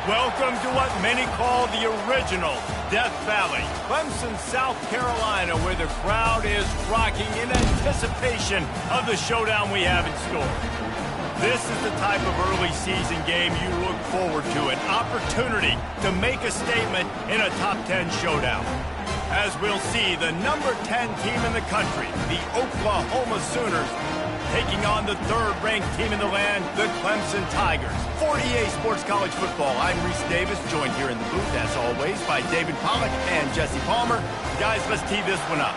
Welcome to what many call the original Death Valley, Clemson, South Carolina, where the crowd is rocking in anticipation of the showdown we have in store. This is the type of early season game you look forward to, an opportunity to make a statement in a top 10 showdown. As we'll see, the number 10 team in the country, the Oklahoma Sooners, taking on the third-ranked team in the land, the Clemson Tigers. 48 Sports College Football. I'm Reese Davis, joined here in the booth, as always, by David Pollack and Jesse Palmer. Guys, let's tee this one up.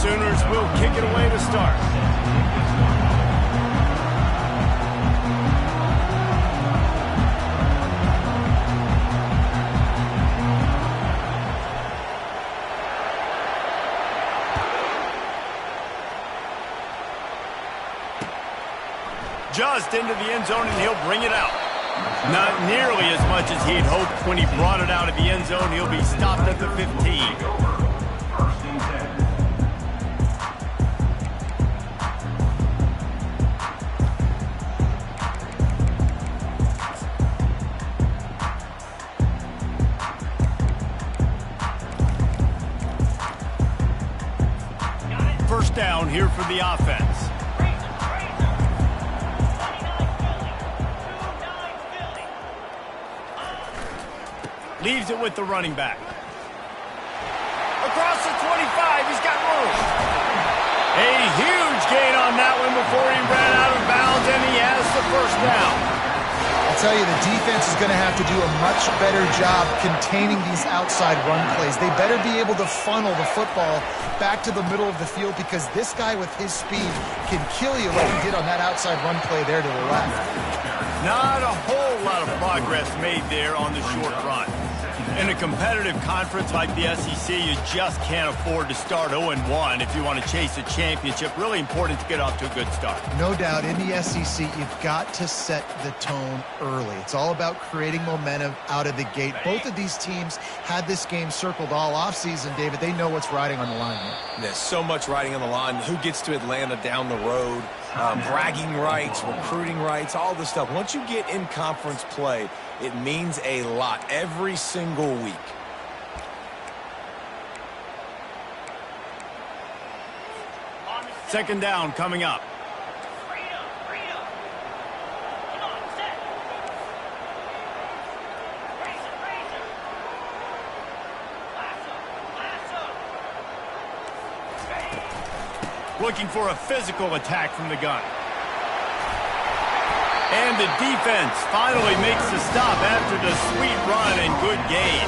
Sooners will kick it away to start. Just into the end zone, and he'll bring it out. Not nearly as much as he'd hoped when he brought it out of the end zone. He'll be stopped at the 15. First down here for the offense. Leaves it with the running back. Across the 25, he's got room. A huge gain on that one before he ran out of bounds, and he has the first down. I'll tell you, the defense is going to have to do a much better job containing these outside run plays. They better be able to funnel the football back to the middle of the field, because this guy with his speed can kill you like he did on that outside run play there to the left. Not a whole lot of progress made there on the short run. In a competitive conference like the SEC, you just can't afford to start 0-1 if you want to chase a championship. Really important to get off to a good start. No doubt, in the SEC, you've got to set the tone early. It's all about creating momentum out of the gate. Both of these teams had this game circled all offseason, David. They know what's riding on the line here. There's so much riding on the line. Who gets to Atlanta down the road? Bragging rights, recruiting rights, all this stuff. Once you get in conference play, it means a lot every single week. Second down coming up. Looking for a physical attack from the gun. And the defense finally makes the stop after the sweet run and good gain.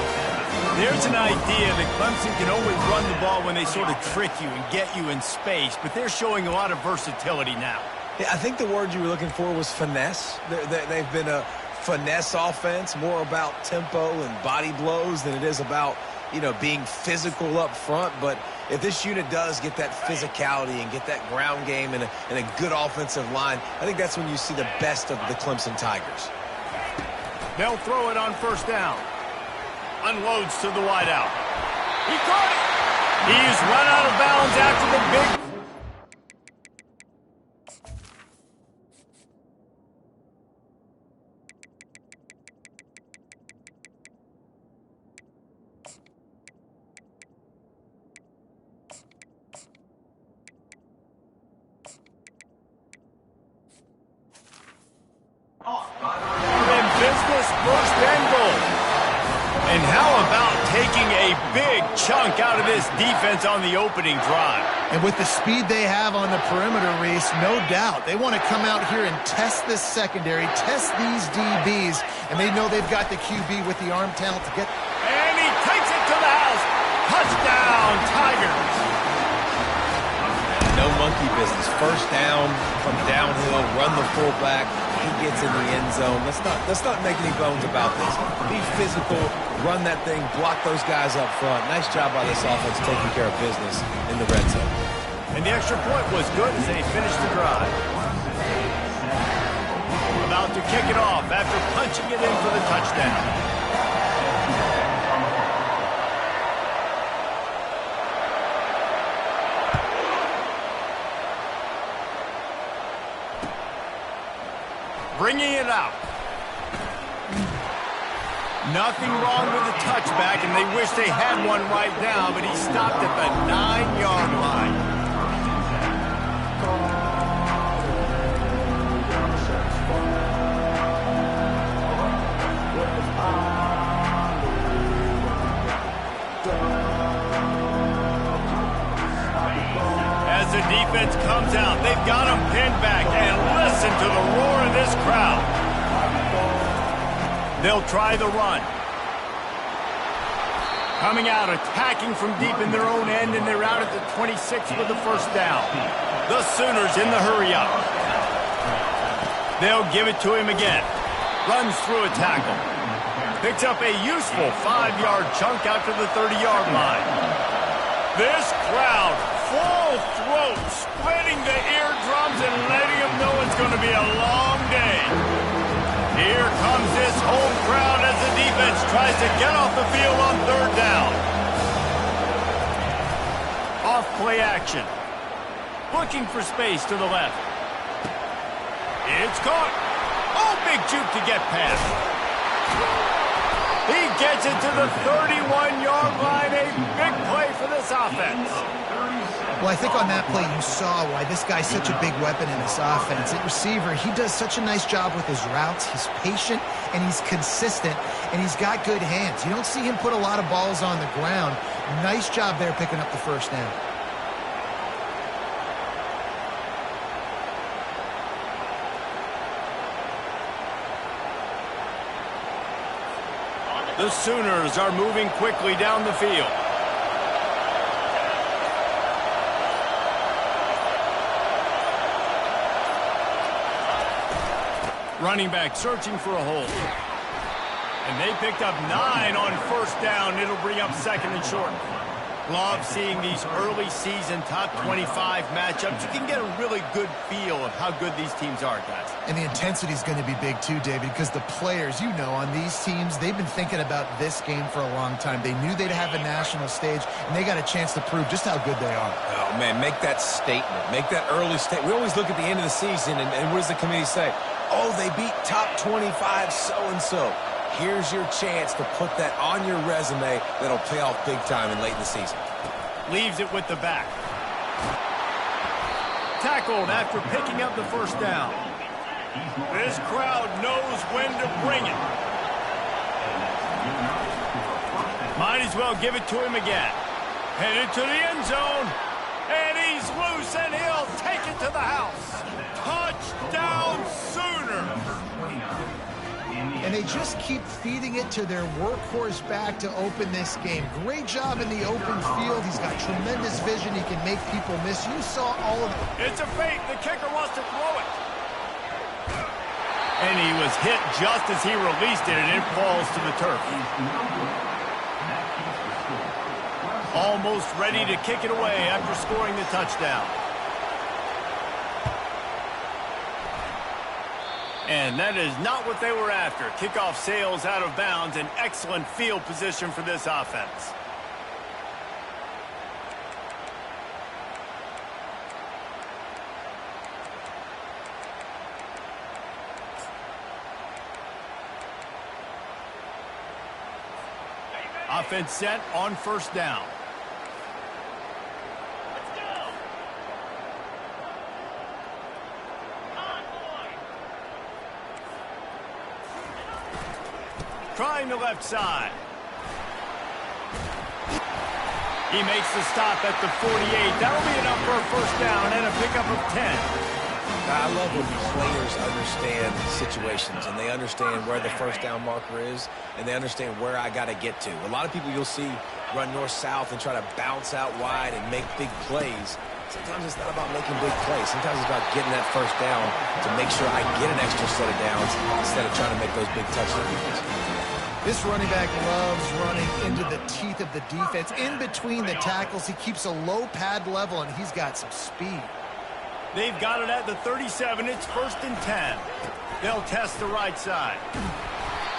There's an idea that Clemson can always run the ball when they sort of trick you and get you in space, but they're showing a lot of versatility now. Yeah, I think the word you were looking for was finesse. They've been a finesse offense, more about tempo and body blows than it is about, you know, being physical up front. But if this unit does get that physicality and get that ground game and a good offensive line, I think that's when you see the best of the Clemson Tigers. They'll throw it on first down. Unloads to the wideout. He caught it. He's run out of bounds after the big... in business, first and goal. And how about taking a big chunk out of this defense on the opening drive? And with the speed they have on the perimeter, Reese, no doubt they want to come out here and test this secondary, test these DBs, and they know they've got the QB with the arm talent to get... And he takes it to the house. Touchdown, Tigers. No monkey business. First down from downhill, run the fullback. he gets in the end zone. Let's not make any bones about this. Be physical, run that thing, block those guys up front. Nice job by this offense taking care of business in the red zone. And the extra point was good as they finished the drive. About to kick it off after punching it in for the touchdown. Bringing it out. Nothing wrong with the touchback, and they wish they had one right now, but he stopped at the 9-yard line. As the defense comes out, they've got him pinned back, and listen to the roar of this crowd. They'll try the run. Coming out, attacking from deep in their own end, and they're out at the 26 with the first down. The Sooners in the hurry-up. They'll give it to him again. Runs through a tackle. Picks up a useful 5-yard chunk out to the 30-yard line. This crowd, full throat, splitting the eardrums and letting them know it's going to be a long day. Here comes this home crowd as the defense tries to get off the field on third down. Off play action. Looking for space to the left. It's caught. Oh, big juke to get past. He gets it to the 31-yard line. A big play for this offense. Well, I think on that play you saw why this guy's such a big weapon in this offense. At receiver, he does such a nice job with his routes. He's patient, and he's consistent, and he's got good hands. You don't see him put a lot of balls on the ground. Nice job there picking up the first down. The Sooners are moving quickly down the field. Running back searching for a hole. And they picked up 9 on first down. It'll bring up second and short. Love seeing these early season top 25 matchups. You can get a really good feel of how good these teams are, guys. And the intensity is going to be big too, David, because the players, you know, on these teams, they've been thinking about this game for a long time. They knew they'd have a national stage, and they got a chance to prove just how good they are. Oh, man, make that statement. Make that early statement. We always look at the end of the season, and what does the committee say? Oh, they beat top 25 so-and-so. Here's your chance to put that on your resume that'll pay off big time and late in the season. Leaves it with the back. Tackled after picking up the first down. This crowd knows when to bring it. Might as well give it to him again. Headed to the end zone. And he's loose, and he'll take it to the house. Touchdown, Sooners! And they just keep feeding it to their workhorse back to open this game. Great job in the open field. He's got tremendous vision. He can make people miss. You saw all of it. It's a fake. The kicker wants to throw it. And he was hit just as he released it, and it falls to the turf. Almost ready to kick it away after scoring the touchdown. And that is not what they were after. Kickoff sails out of bounds, and excellent field position for this offense. Offense set on first down. Trying the left side. He makes the stop at the 48. That'll be enough for a first down and a pickup of 10. I love when players understand situations, and they understand where the first down marker is, and they understand where I got to get to. A lot of people you'll see run north-south and try to bounce out wide and make big plays. Sometimes it's not about making big plays. Sometimes it's about getting that first down to make sure I get an extra set of downs instead of trying to make those big touchdowns. This running back loves running into the teeth of the defense. In between the tackles, he keeps a low pad level, and he's got some speed. They've got it at the 37. It's 1st and 10. They'll test the right side.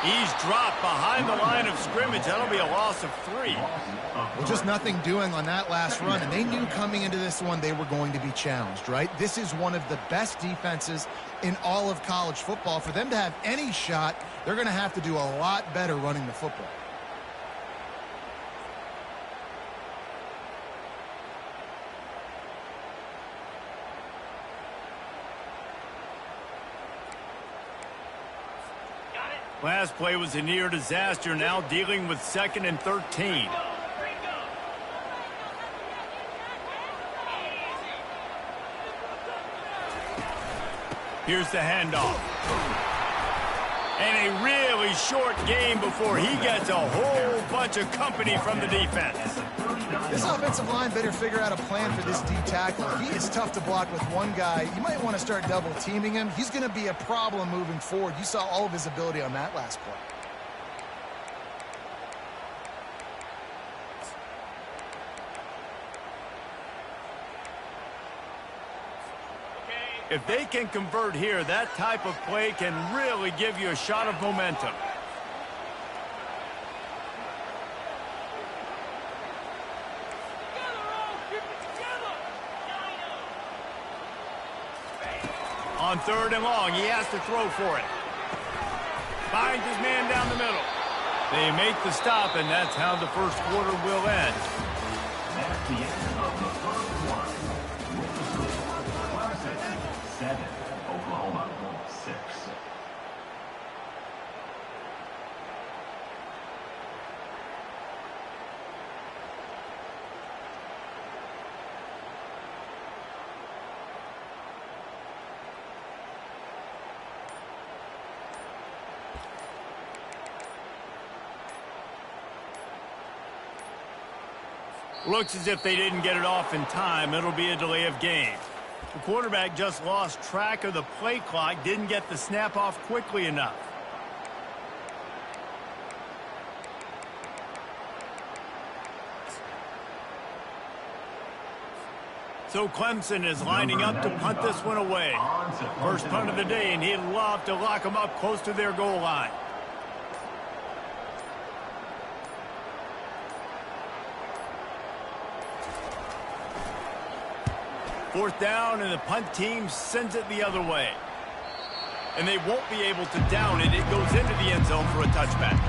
He's dropped behind the line of scrimmage. That'll be a loss of 3. Well, just nothing doing on that last run, and they knew coming into this one they were going to be challenged, right? This is one of the best defenses in all of college football. For them to have any shot, they're going to have to do a lot better running the football. Last play was a near disaster, now dealing with 2nd and 13. Here's the handoff. And a really short game before he gets a whole bunch of company from the defense. This offensive line better figure out a plan for this D tackle. He is tough to block with one guy. You might want to start double teaming him. He's going to be a problem moving forward. You saw all of his ability on that last play. If they can convert here, that type of play can really give you a shot of momentum. On 3rd and long, he has to throw for it. Finds his man down the middle. They make the stop, and that's how the first quarter will end. That's the end of the first one. Clemson 7, Oklahoma 6. Looks as if they didn't get it off in time. It'll be a delay of game. The quarterback just lost track of the play clock, didn't get the snap off quickly enough. So Clemson is lining up to punt this one away. First punt of the day, and he'd love to lock them up close to their goal line. Fourth down, and the punt team sends it the other way. And they won't be able to down it. It goes into the end zone for a touchback.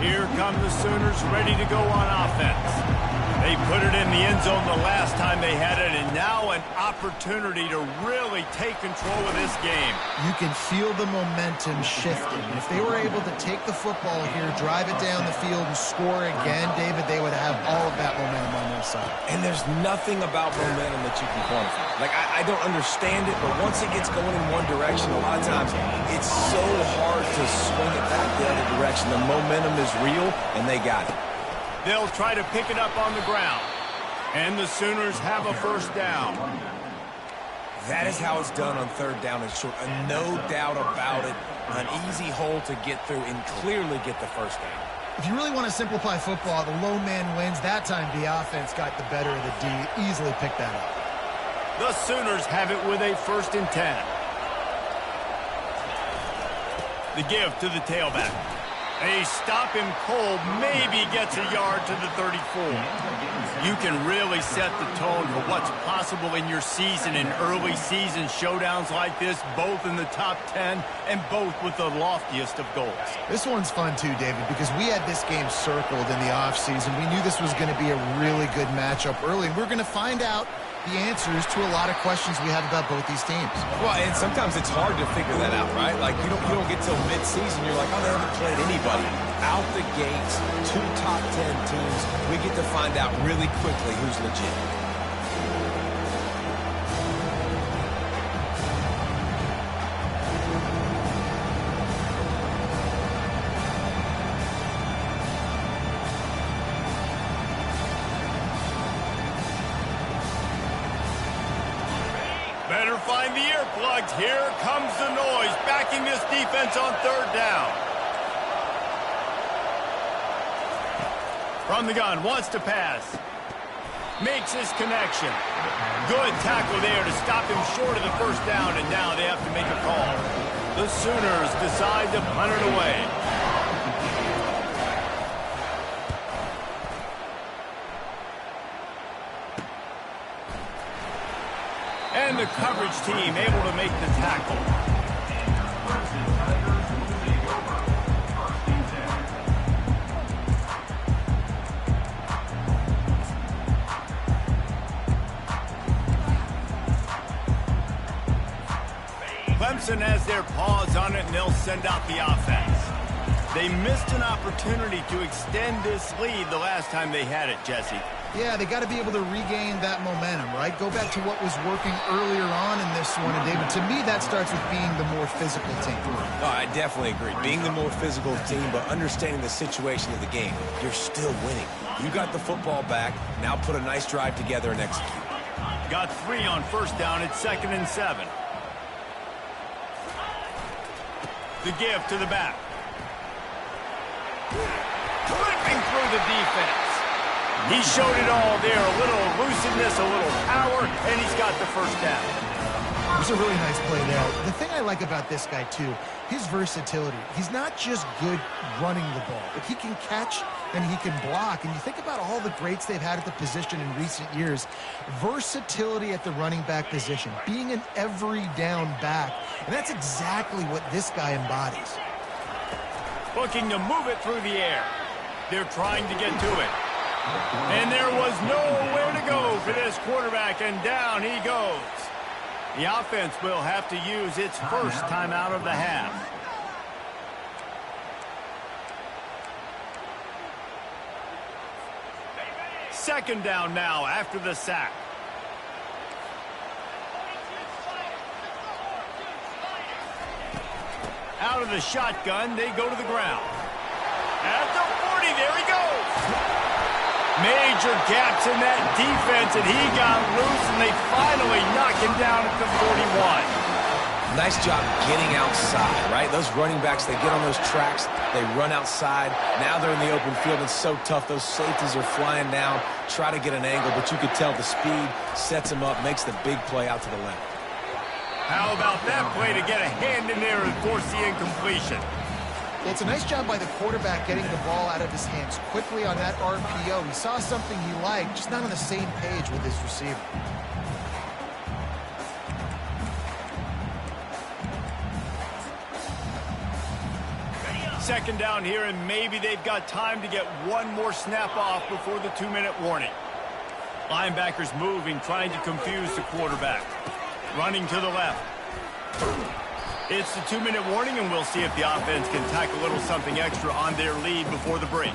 Here come the Sooners ready to go on offense. They put it in the end zone the last time they had it, and now an opportunity to really take control of this game. You can feel the momentum shifting. If they were able to take the football here, drive it down the field, and score again, David, they would have all of that momentum on their side. And there's nothing about momentum that you can quantify. Like, I don't understand it, but once it gets going in one direction, a lot of times it's so hard to swing it back the other direction. The momentum is real, and they got it. They'll try to pick it up on the ground. And the Sooners have a first down. That is how it's done on 3rd down and short. No doubt about it. An easy hole to get through and clearly get the first down. If you really want to simplify football, the low man wins. That time the offense got the better of the D. Easily picked that up. The Sooners have it with a 1st and 10. The give to the tailback. They stop him cold, maybe gets a yard to the 34. You can really set the tone for what's possible in your season in early season showdowns like this, both in the top 10 and both with the loftiest of goals. This one's fun too, David, because we had this game circled in the offseason. We knew this was going to be a really good matchup early, and we're going to find out the answers to a lot of questions we have about both these teams. Well, and sometimes it's hard to figure that out, right? Like, you don't get till mid-season, you're like, oh, they haven't played anybody. Out the gates, 2 top 10 teams, we get to find out really quickly who's legit. Better find the earplugs. Here comes the noise, backing this defense on 3rd down. From the gun, wants to pass. Makes his connection. Good tackle there to stop him short of the 1st down, and now they have to make a call. The Sooners decide to punt it away. And the coverage team able to make the tackle. Clemson has their paws on it, and they'll send out the offense. They missed an opportunity to extend this lead the last time they had it, Jesse. Yeah, they got to be able to regain that momentum, right? Go back to what was working earlier on in this one. And, David, to me, that starts with being the more physical team. Oh, I definitely agree. Being the more physical team, but understanding the situation of the game. You're still winning. You got the football back. Now put a nice drive together and execute. Got 3 on 1st down at 2nd and 7. The give to the back. Clipping through the defense. He showed it all there. A little elusiveness, a little power, and he's got the 1st down. It was a really nice play there. The thing I like about this guy, too, his versatility. He's not just good running the ball, but he can catch and he can block. And you think about all the greats they've had at the position in recent years. Versatility at the running back position, being an every down back. And that's exactly what this guy embodies. Looking to move it through the air. They're trying to get to it. And there was nowhere to go for this quarterback, and down he goes. The offense will have to use its 1st timeout of the half. Second down now after the sack. Out of the shotgun, they go to the ground. At the 40, there he goes. Major gaps in that defense, and he got loose, and they finally knock him down at the 41. Nice job getting outside, right? Those running backs, they get on those tracks, they run outside. Now they're in the open field. It's so tough. Those safeties are flying down, try to get an angle, but you could tell the speed sets him up, makes the big play out to the left. How about that play to get a hand in there and force the incompletion? Well, it's a nice job by the quarterback getting the ball out of his hands quickly on that RPO. He saw something he liked, just not on the same page with his receiver. Second down here, and maybe they've got time to get one more snap off before the 2-minute warning. Linebackers moving, trying to confuse the quarterback. Running to the left. It's the 2-minute warning, and we'll see if the offense can tack a little something extra on their lead before the break.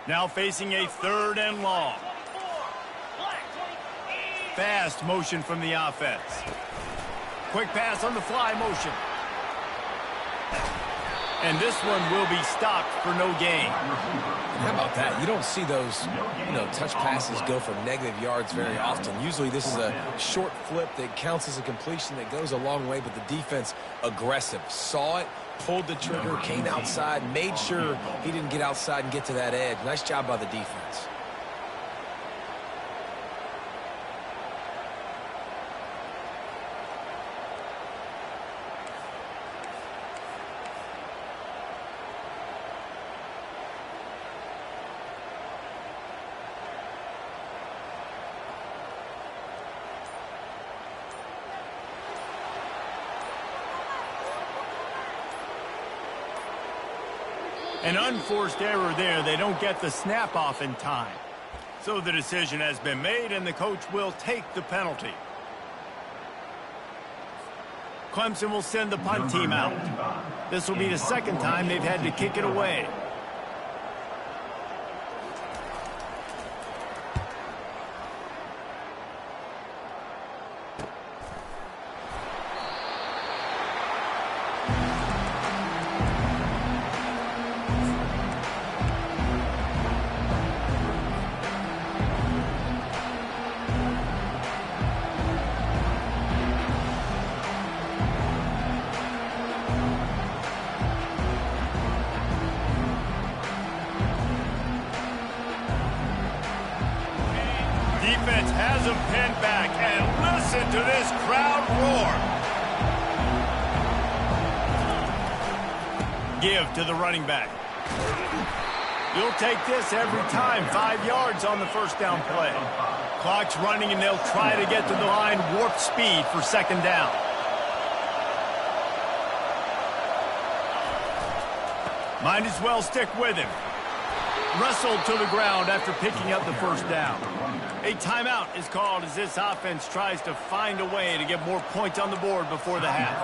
Now facing a 3rd and long. Fast motion from the offense. Quick pass on the fly motion. And this one will be stopped for no gain. And how about that? You don't see those, touch passes go for negative yards very often. Usually this is a short flip that counts as a completion that goes a long way, but the defense aggressive. Saw it, pulled the trigger, came outside, made sure he didn't get outside and get to that edge. Nice job by the defense. An unforced error there. They don't get the snap off in time. So the decision has been made, and the coach will take the penalty. Clemson will send the punt team out. This will be the second time they've had to kick it away. Defense has him pinned back, and listen to this crowd roar. Give to the running back. You'll take this every time. 5 yards on the first down play. Clock's running, and they'll try to get to the line warp speed for second down. Might as well stick with him. Wrestled to the ground after picking up the first down. A timeout is called as this offense tries to find a way to get more points on the board before the half.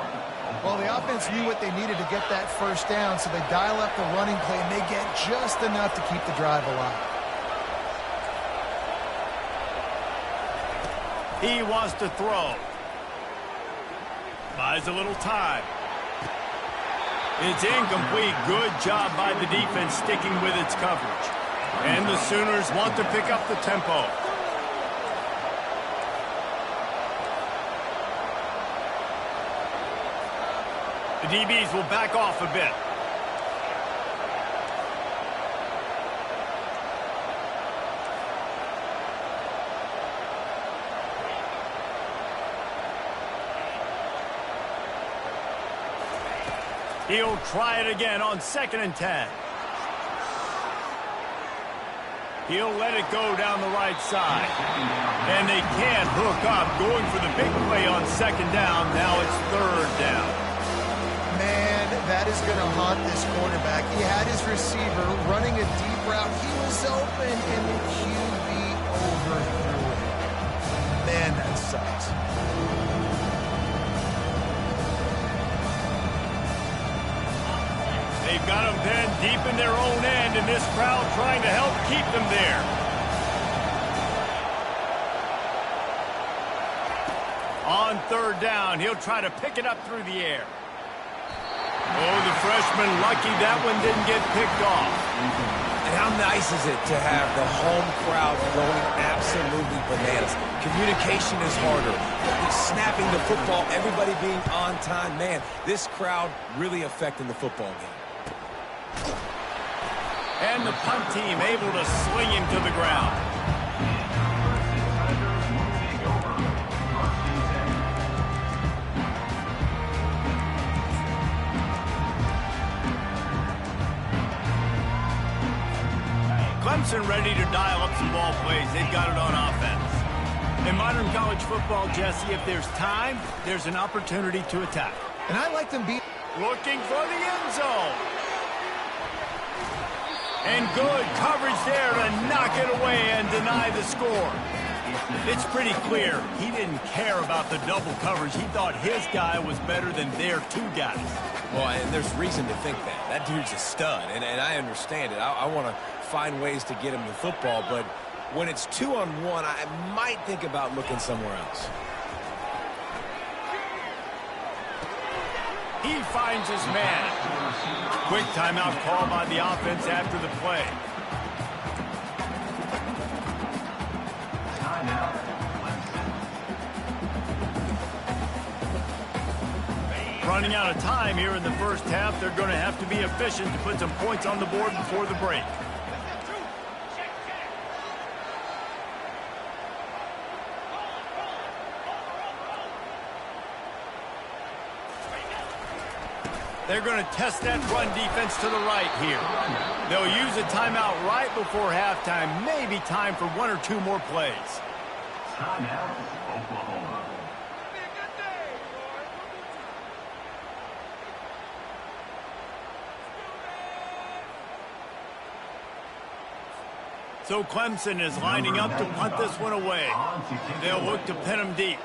Well, the offense knew what they needed to get that first down, so they dial up the running play, and they get just enough to keep the drive alive. He wants to throw. Buys a little time. It's incomplete. Good job by the defense sticking with its coverage. And the Sooners want to pick up the tempo. The DBs will back off a bit. He'll try it again on 2nd and 10. He'll let it go down the right side. And they can't hook up, going for the big play on 2nd down. Now it's 3rd down. Man, that is going to haunt this quarterback. He had his receiver running a deep route. He was open, and the QB overthrew it. Man, that sucks. They've got them pinned deep in their own end, and this crowd trying to help keep them there. On 3rd down, he'll try to pick it up through the air. Oh, the freshman lucky that one didn't get picked off. And how nice is it to have the home crowd going absolutely bananas? Communication is harder. Snapping the football, everybody being on time. Man, this crowd really affecting the football game. And the punt team able to sling him to the ground. Clemson ready to dial up some ball plays. They've got it on offense. In modern college football, Jesse, if there's time, there's an opportunity to attack. And I like them being Looking for the end zone. And good coverage there to knock it away and deny the score. It's pretty clear he didn't care about the double coverage. He thought his guy was better than their 2 guys. Well, and there's reason to think that. That dude's a stud, and I understand it. I want to find ways to get him the football, but when it's 2-on-1, I might think about looking somewhere else. He finds his man. Quick timeout call by the offense after the play. Timeout. Running out of time here in the first half. They're going to have to be efficient to put some points on the board before the break. They're going to test that run defense to the right here. They'll use a timeout right before halftime. Maybe time for one or two more plays. Timeout, Oklahoma. So Clemson is lining up to punt this one away. They'll look to pin him deep.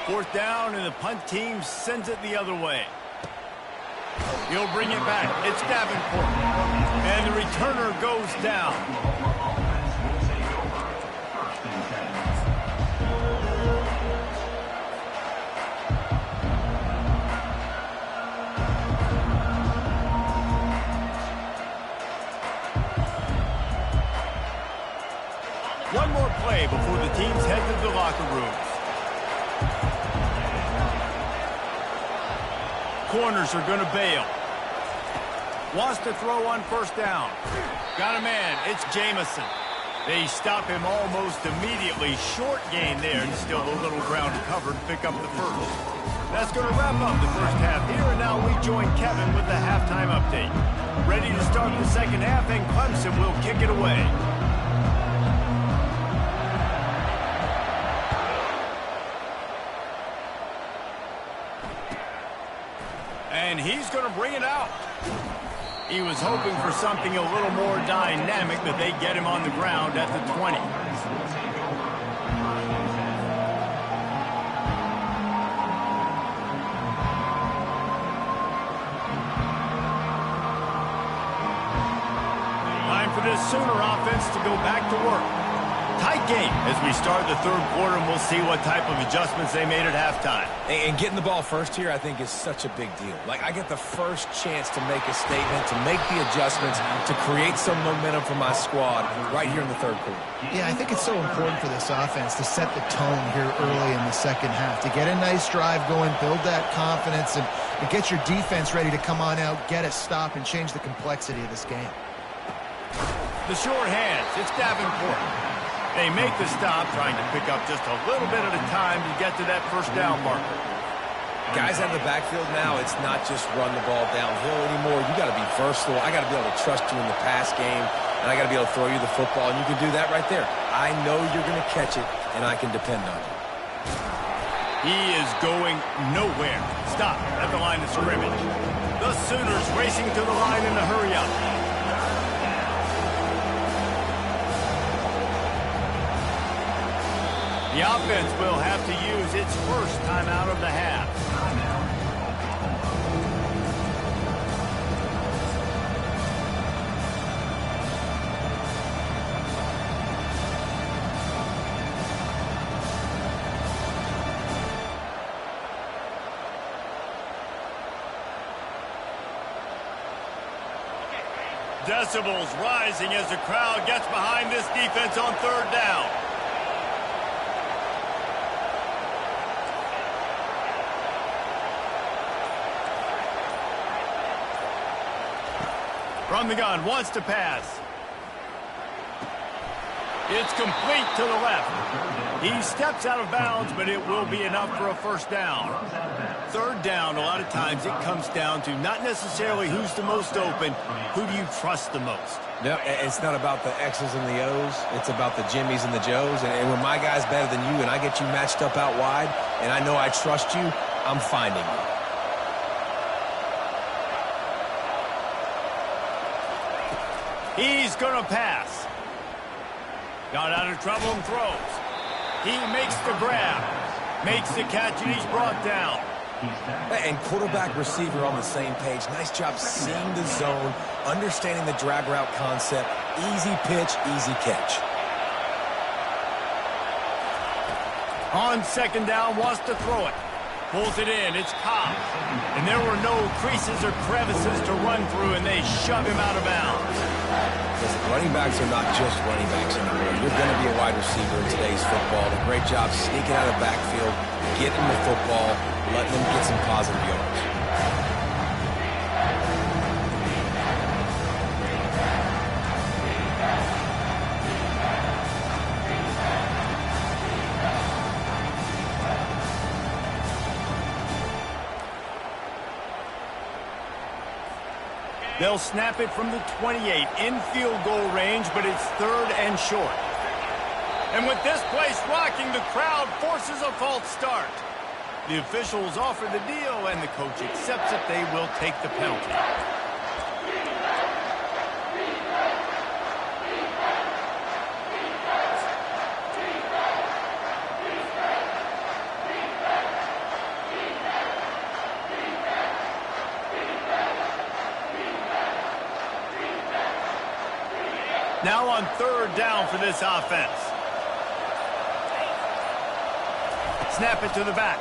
Fourth down, and the punt team sends it the other way. He'll bring it back. It's Davenport. And the returner goes down. Offense will take over. First and 10. One more play before the teams head to the locker rooms. Corners are going to bail. Wants to throw on first down. Got a man. It's Jamison. They stop him almost immediately. Short gain there, and still a little ground to cover to pick up the first. That's going to wrap up the first half here, and now we join Kevin with the halftime update. Ready to start the second half, and Clemson will kick it away. And he's going to bring it out. He was hoping for something a little more dynamic, but they get him on the ground at the 20. Time for this Sooner offense to go back to work. Tight game as we start the third quarter, and we'll see what type of adjustments they made at halftime. And getting the ball first here, I think, is such a big deal. Like, I get the first chance to make a statement, to make the adjustments, to create some momentum for my squad right here in the third quarter. Yeah, I think it's so important for this offense to set the tone here early in the second half, to get a nice drive going, build that confidence, and get your defense ready to come on out, get a stop, and change the complexity of this game. The short hands, it's Davenport. They make the stop, trying to pick up just a little bit at a time to get to that first down marker. Guys out of the backfield now, it's not just run the ball downhill anymore. You got to be versatile. I got to be able to trust you in the pass game, and I got to be able to throw you the football, and you can do that right there. I know you're going to catch it, and I can depend on you. He is going nowhere. Stop at the line of scrimmage. The Sooners racing to the line in a hurry-up. The offense will have to use its first timeout of the half. Decibels rising as the crowd gets behind this defense on third down. From the gun, wants to pass. It's complete to the left. He steps out of bounds, but it will be enough for a first down. Third down, a lot of times it comes down to not necessarily who's the most open, who do you trust the most? No, it's not about the X's and the O's. It's about the Jimmies and the Joes. And when my guy's better than you and I get you matched up out wide, and I know I trust you, I'm finding you. He's going to pass. Got out of trouble and throws. He makes the grab. Makes the catch, and he's brought down. And quarterback receiver on the same page. Nice job seeing the zone, understanding the drag route concept. Easy pitch, easy catch. On second down, wants to throw it. Pulls it in. It's Cobb. And there were no creases or crevices to run through, and they shove him out of bounds. Listen, running backs are not just running backs anymore. You're going to be a wide receiver in today's football. A great job sneaking out of the backfield, getting the football, letting them get some positive yards. They'll snap it from the 28 in field goal range, but it's 3rd and short. And with this place rocking, the crowd forces a false start. The officials offer the deal, and the coach accepts it. They will take the penalty. Now on 3rd down for this offense. Snap it to the back.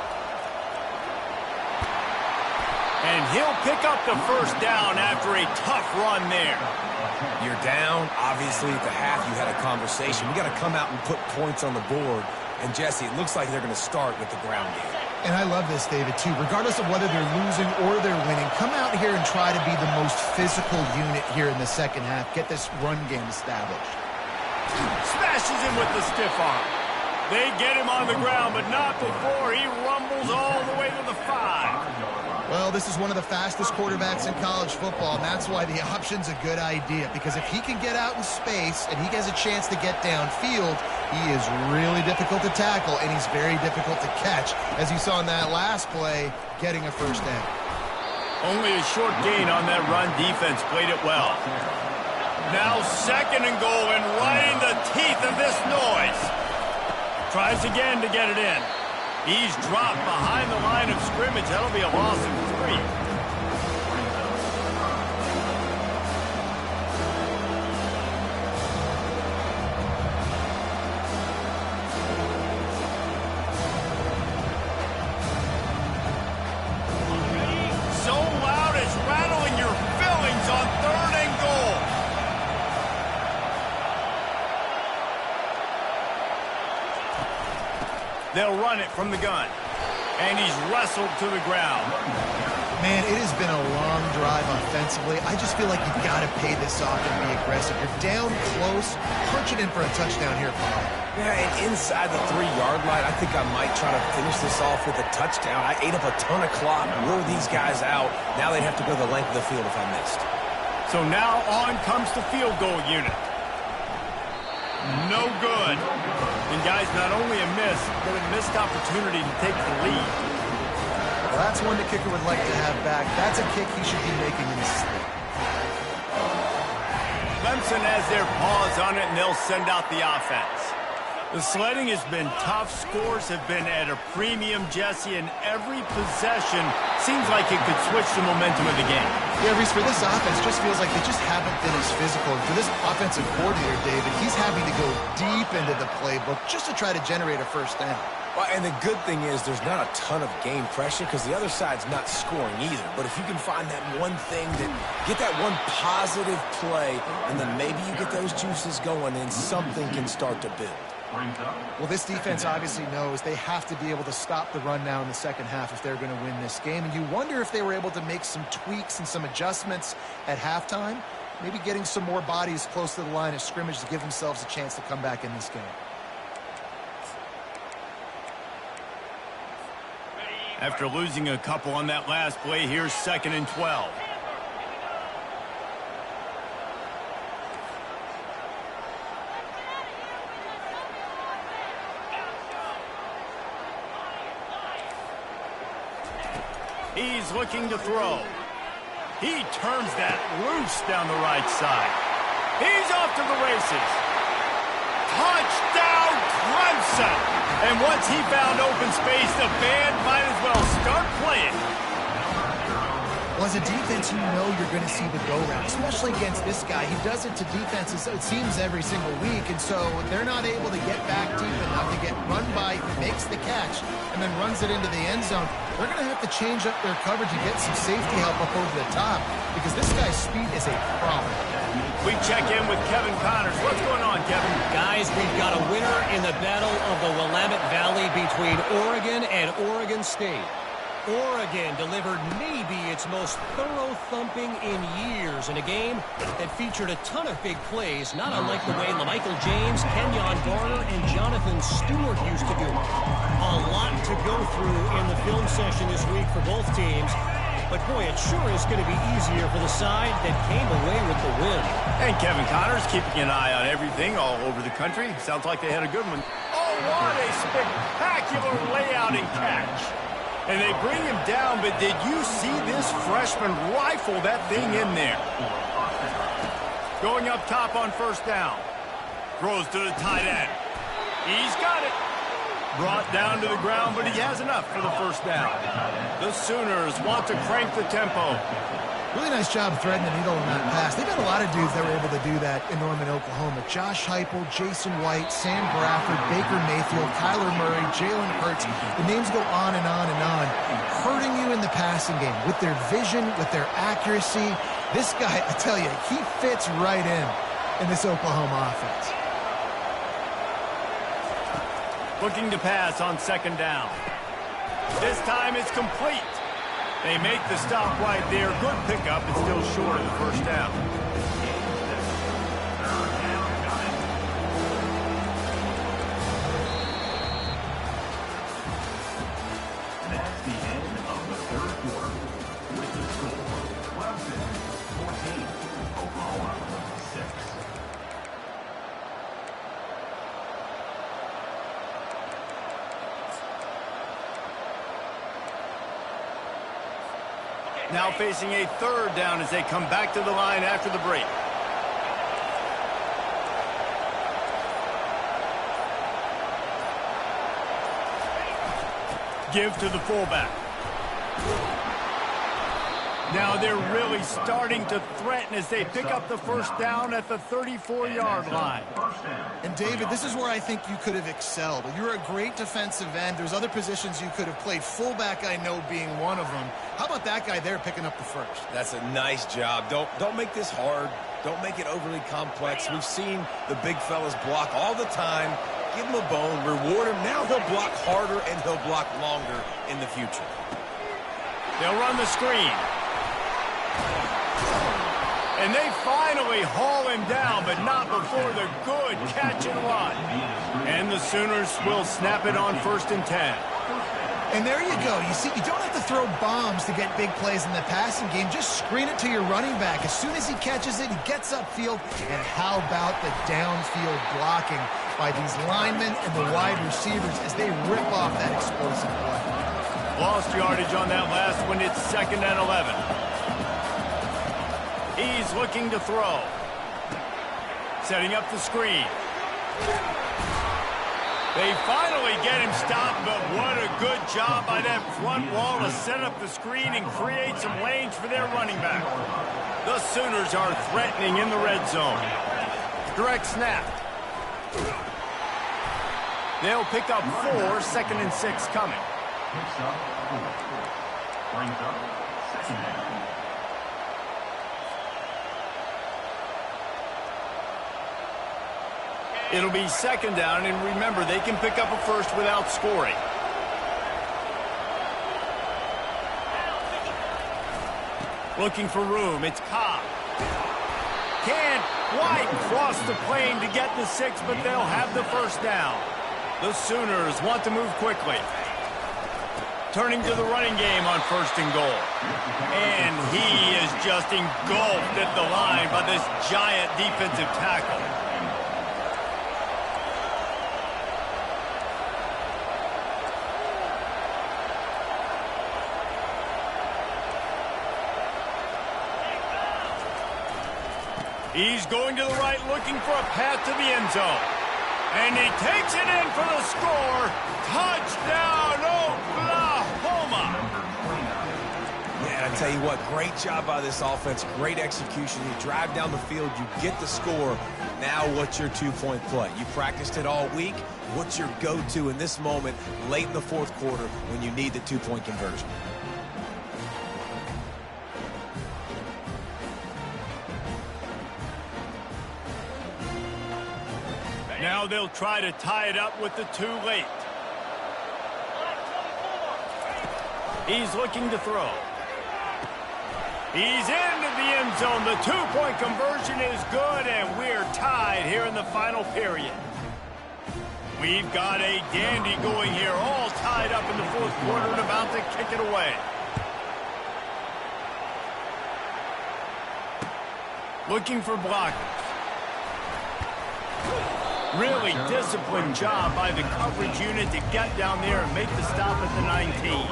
And he'll pick up the 1st down after a tough run there. You're down. Obviously, at the half, you had a conversation. We got to come out and put points on the board. And, Jesse, it looks like they're going to start with the ground game. And I love this, David, too. Regardless of whether they're losing or they're winning, come out here and try to be the most physical unit here in the second half. Get this run game established. Smashes him with the stiff arm. They get him on the ground, but not before he rumbles all the way to the 5. Well, this is one of the fastest quarterbacks in college football, and that's why the option's a good idea, because if he can get out in space and he has a chance to get downfield, he is really difficult to tackle, and he's very difficult to catch, as you saw in that last play, getting a 1st down. Only a short gain on that run. Defense played it well. Now 2nd and goal, and right in the teeth of this noise. Tries again to get it in. He's dropped behind the line of scrimmage. That'll be a loss of 3. They'll run it from the gun. And he's wrestled to the ground. Man, it has been a long drive offensively. I just feel like you've got to pay this off and be aggressive. You're down close. Punch it in for a touchdown here, Paul. Yeah, and inside the 3-yard line, I think I might try to finish this off with a touchdown. I ate up a ton of clock, wore these guys out. Now they'd have to go the length of the field if I missed. So now on comes the field goal unit. No good. And guys, not only a miss, but a missed opportunity to take the lead. Well, that's one the kicker would like to have back. That's a kick he should be making in his sleep. Clemson has their paws on it, and they'll send out the offense. The sledding has been tough. Scores have been at a premium, Jesse, and every possession seems like it could switch the momentum of the game. Yeah, Reese, for this offense, just feels like they just haven't been as physical. And for this offensive coordinator, David, he's having to go deep into the playbook just to try to generate a 1st down. Well, and the good thing is there's not a ton of game pressure because the other side's not scoring either. But if you can find that one thing, get that one positive play, and then maybe you get those juices going and something can start to build. Well, this defense obviously knows they have to be able to stop the run now in the second half if they're going to win this game. And you wonder if they were able to make some tweaks and some adjustments at halftime, maybe getting some more bodies close to the line of scrimmage to give themselves a chance to come back in this game. After losing a couple on that last play, here's 2nd and 12. He's looking to throw. He turns that loose down the right side. He's off to the races. Touchdown, Clemson! And once he found open space, the band might as well start playing. Well, as a defense, you know you're going to see the go-round, especially against this guy. He does it to defenses, it seems, every single week, and so they're not able to get back deep enough to get run by, makes the catch, and then runs it into the end zone. They're going to have to change up their coverage and get some safety help up over the top because this guy's speed is a problem. We check in with Kevin Connors. What's going on, Kevin? Guys, we've got a winner in the battle of the Willamette Valley between Oregon and Oregon State. Oregon delivered maybe its most thorough thumping in years in a game that featured a ton of big plays, not unlike the way LaMichael James, Kenyon Garner, and Jonathan Stewart used to do. A lot to go through in the film session this week for both teams. But, boy, it sure is going to be easier for the side that came away with the win. And Kevin Connors keeping an eye on everything all over the country. Sounds like they had a good one. Oh, what a spectacular layout and catch. And they bring him down, but did you see this freshman rifle that thing in there? Going up top on first down. Throws to the tight end. He's got it. Brought down to the ground, but he has enough for the first down. The Sooners want to crank the tempo. Really nice job threading the needle on that pass. They've got a lot of dudes that were able to do that in Norman, Oklahoma. Josh Heupel, Jason White, Sam Bradford, Baker Mayfield, Kyler Murray, Jalen Hurts. The names go on and on and on. Hurting you in the passing game with their vision, with their accuracy. This guy, I tell you, he fits right in this Oklahoma offense. Looking to pass on second down. This time it's complete. They make the stop right there. Good pickup, but still short of the first down. That's the end of the third quarter. With the score, Clemson 14, Oklahoma 6. Now facing a third down as they come back to the line after the break. Give to the fullback. Now they're really starting to threaten as they pick up the first down at the 34-yard line. And, David, this is where I think you could have excelled. You're a great defensive end. There's other positions you could have played. Fullback, I know, being one of them. How about that guy there picking up the first? That's a nice job. Don't make this hard. Don't make it overly complex. We've seen the big fellas block all the time. Give him a bone, reward him. Now he'll block harder and he'll block longer in the future. They'll run the screen. And they finally haul him down, but not before the good catch and run. And the Sooners will snap it on 1st and 10. And there you go. You see, you don't have to throw bombs to get big plays in the passing game. Just screen it to your running back. As soon as he catches it, he gets upfield. And how about the downfield blocking by these linemen and the wide receivers as they rip off that explosive play. Lost yardage on that last one. It's 2nd and 11. He's looking to throw. Setting up the screen. They finally get him stopped, but what a good job by that front wall to set up the screen and create some lanes for their running back. The Sooners are threatening in the red zone. Direct snap. They'll pick up 4, 2nd and 6 coming. Picks up 4. Brings up 2nd down. It'll be 2nd down, and remember, they can pick up a first without scoring. Looking for room, it's Cobb. Can't quite cross the plane to get the 6, but they'll have the first down. The Sooners want to move quickly. Turning to the running game on 1st and goal. And he is just engulfed at the line by this giant defensive tackle. He's going to the right, looking for a path to the end zone. And he takes it in for the score. Touchdown, Oklahoma! Yeah, I tell you what, great job by this offense, great execution. You drive down the field, you get the score. Now what's your two-point play? You practiced it all week. What's your go-to in this moment late in the fourth quarter when you need the two-point conversion? Now they'll try to tie it up with the two late. He's looking to throw. He's into the end zone. The two-point conversion is good, and we're tied here in the final period. We've got a dandy going here, all tied up in the fourth quarter and about to kick it away. Looking for blockers. Really disciplined job by the coverage unit to get down there and make the stop at the 19.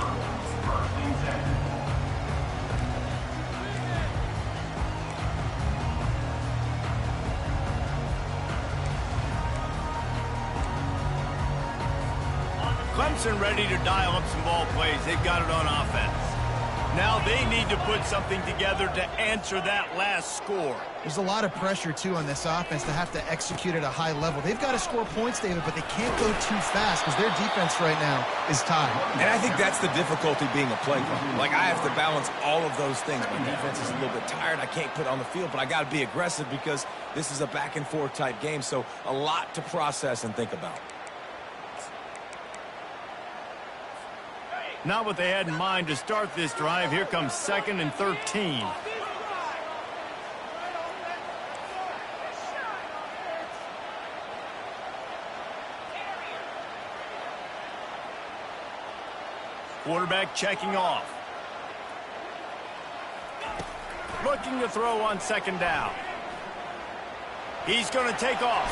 Clemson ready to dial up some ball plays. They've got it on offense. Now they need to put something together to answer that last score. There's a lot of pressure, too, on this offense to have to execute at a high level. They've got to score points, David, but they can't go too fast because their defense right now is tied. And I think that's the difficulty being a play caller. Like, I have to balance all of those things. My defense is a little bit tired. I can't put it on the field, but I got to be aggressive because this is a back-and-forth type game, so a lot to process and think about. Not what they had in mind to start this drive. Here comes 2nd and 13. Quarterback checking off. Looking to throw on 2nd down. He's going to take off.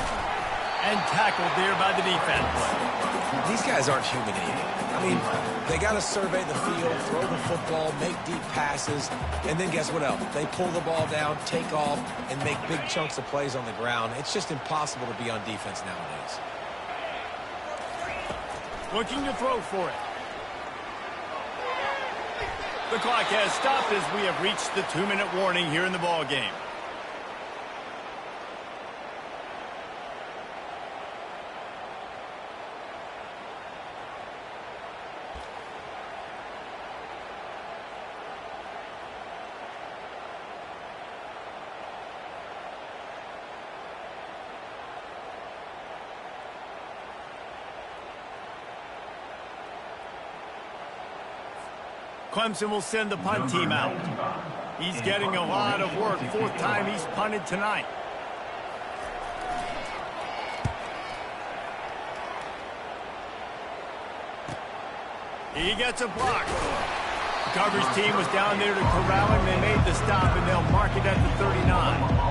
And tackled there by the defense. These guys aren't human eating. I mean, they got to survey the field, throw the football, make deep passes, and then guess what else? They pull the ball down, take off, and make big chunks of plays on the ground. It's just impossible to be on defense nowadays. Looking to throw for it. The clock has stopped as we have reached the 2-minute warning here in the ball game. Clemson will send the punt team out. He's getting a lot of work. 4th time he's punted tonight. He gets a block. The coverage team was down there to corral him. They made the stop, and they'll mark it at the 39.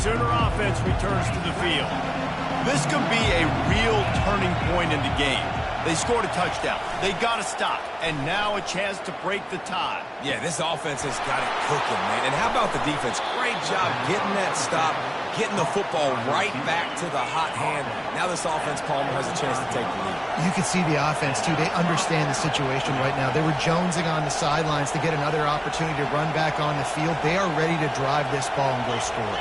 Sooner offense returns to the field. This could be a real turning point in the game. They scored a touchdown. They got to stop. And now a chance to break the tie. Yeah, this offense has got it cooking, man. And how about the defense? Great job getting that stop, getting the football right back to the hot hand. Now this offense, Palmer, has a chance to take the lead. You can see the offense, too. They understand the situation right now. They were jonesing on the sidelines to get another opportunity to run back on the field. They are ready to drive this ball and go score.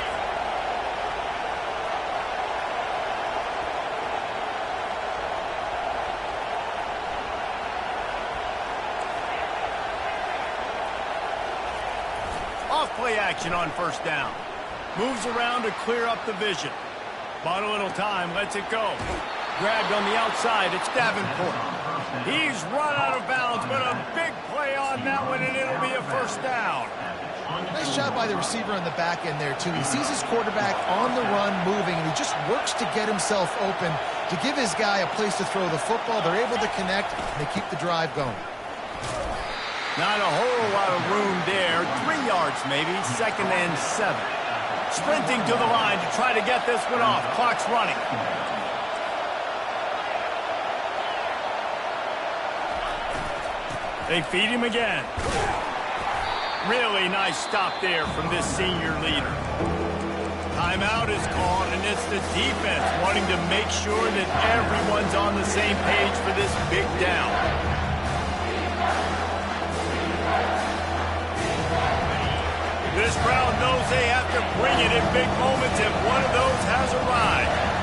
Play action on 1st down. Moves around to clear up the vision. Bought a little time, lets it go. Grabbed on the outside, it's Davenport. He's run out of bounds, but a big play on that one, and it'll be a 1st down. Nice job by the receiver on the back end there, too. He sees his quarterback on the run moving, and he just works to get himself open to give his guy a place to throw the football. They're able to connect, and they keep the drive going. Not a whole lot of room there. 3 yards maybe. 2nd and 7. Sprinting to the line to try to get this one off. Clock's running. They feed him again. Really nice stop there from this senior leader. Timeout is called, and it's the defense wanting to make sure that everyone's on the same page for this big down. This crowd knows they have to bring it in big moments, and one of those has arrived.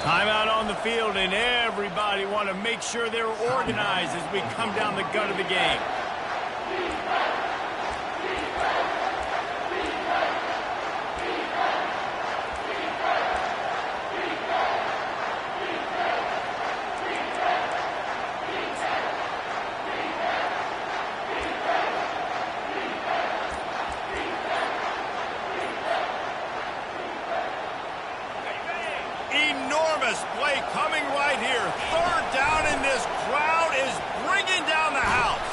Timeout on the field, and everybody want to make sure they're organized as we come down the gut of the game. Enormous play coming right here. Third down, and this crowd is bringing down the house.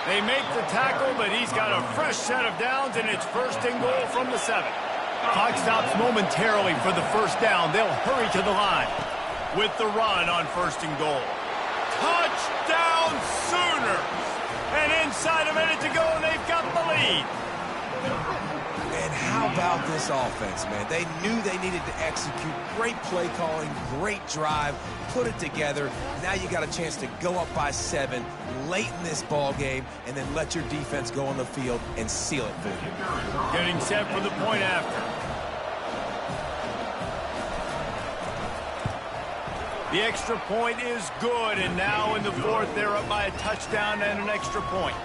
They make the tackle, but he's got a fresh set of downs, and it's first and goal from the 7. Clock stops momentarily for the first down. They'll hurry to the line with the run on first and goal. Touchdown Sooners! And inside a minute to go, and they've got the lead. And how about this offense, man? They knew they needed to execute. Great play calling, great drive, put it together. Now you got a chance to go up by 7 late in this ball game and then let your defense go on the field and seal it for you. Getting set for the point after. The extra point is good, and now in the 4th, they're up by a touchdown and an extra point.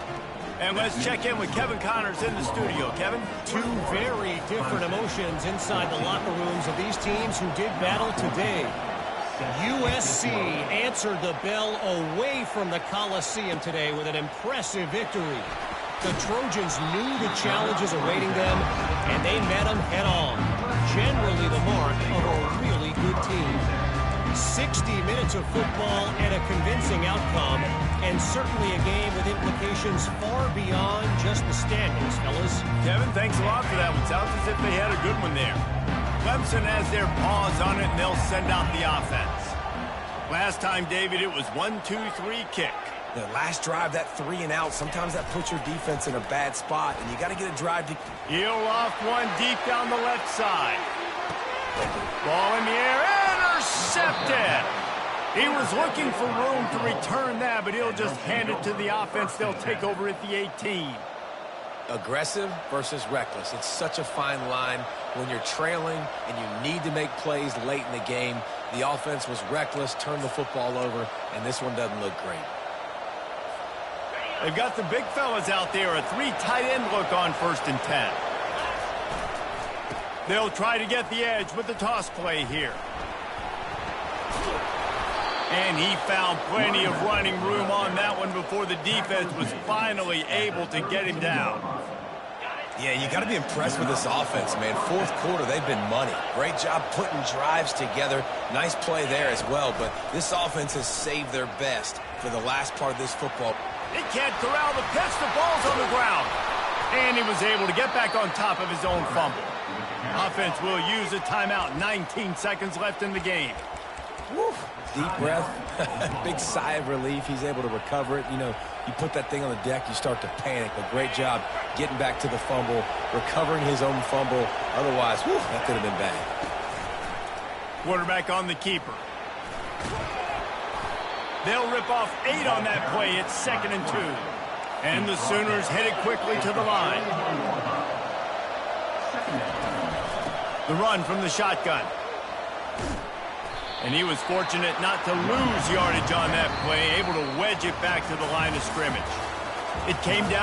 And let's check in with Kevin Connors in the studio. Kevin? Two very different emotions inside the locker rooms of these teams who did battle today. USC answered the bell away from the Coliseum today with an impressive victory. The Trojans knew the challenges awaiting them, and they met them head-on. Generally the mark of a really good team. 60 minutes of football and a convincing outcome, and certainly a game with implications far beyond just the standings, fellas. Kevin, thanks a lot for that one. Sounds as if they had a good one there. Clemson has their paws on it, and they'll send out the offense. Last time, David, it was 1-2-3 kick. The last drive, that 3 and out, sometimes that puts your defense in a bad spot, and you got to get a drive to... He'll off one deep down the left side. Ball in the air, intercepted! He was looking for room to return that, but he'll just hand it to the offense. They'll take over at the 18. Aggressive versus reckless. It's such a fine line when you're trailing and you need to make plays late in the game. The offense was reckless, turned the football over, and this one doesn't look great. They've got the big fellas out there, a 3 tight end look on 1st and 10. They'll try to get the edge with the toss play here. And he found plenty of running room on that one before the defense was finally able to get him down. Yeah, you got to be impressed with this offense, man. 4th quarter, they've been money. Great job putting drives together. Nice play there as well, but this offense has saved their best for the last part of this football. He can't corral the pitch. The ball's on the ground. And he was able to get back on top of his own fumble. Offense will use a timeout. 19 seconds left in the game. Woo. Deep breath. Big sigh of relief. He's able to recover it. You know, you put that thing on the deck, you start to panic. But great job getting back to the fumble, recovering his own fumble. Otherwise, whew, that could have been bad. Quarterback on the keeper. They'll rip off 8 on that play. It's 2nd and 2. And the Sooners headed quickly to the line. The run from the shotgun. And he was fortunate not to lose yardage on that play, able to wedge it back to the line of scrimmage. It came down